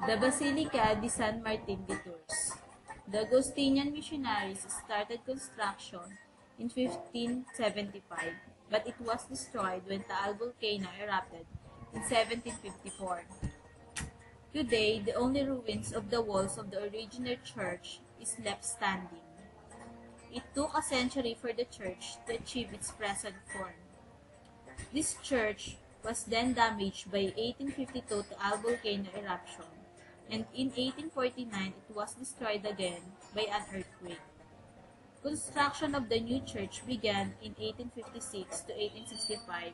The Basilica di San Martin de Tours. The Augustinian missionaries started construction in 1575, but it was destroyed when Taal volcano erupted in 1754. Today, the only ruins of the walls of the original church is left standing. It took a century for the church to achieve its present form. This church was then damaged by 1852 Taal volcano eruption, and in 1849 it was destroyed again by an earthquake. Construction of the new church began in 1856 to 1865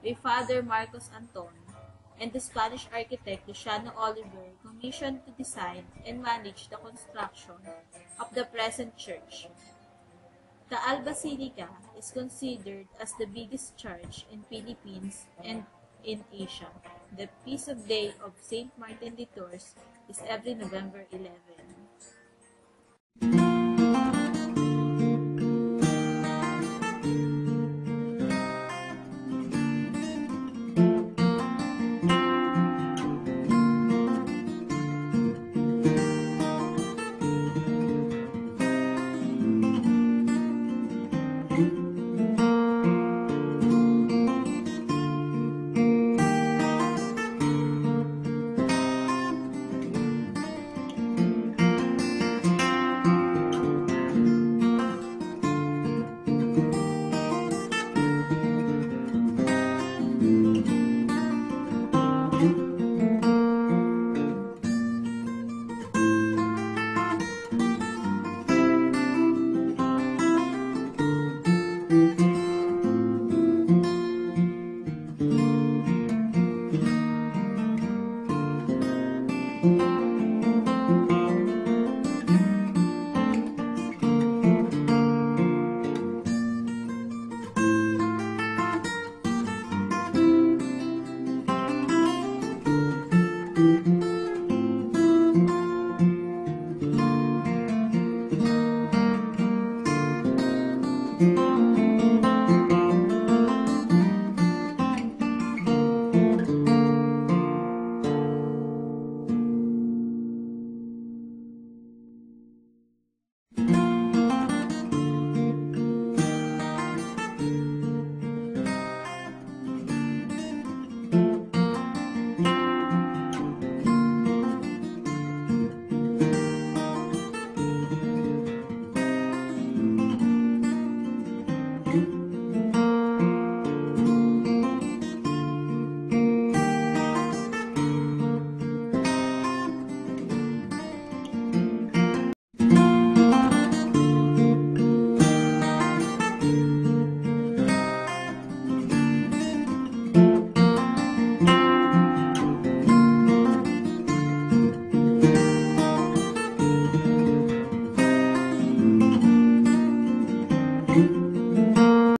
by Father Marcos Anton, and the Spanish architect Luciano Oliver commissioned to design and manage the construction of the present church. Taal Basilica is considered as the biggest church in Philippines and in Asia. The feast of day of Saint Martin de Tours is every November 11.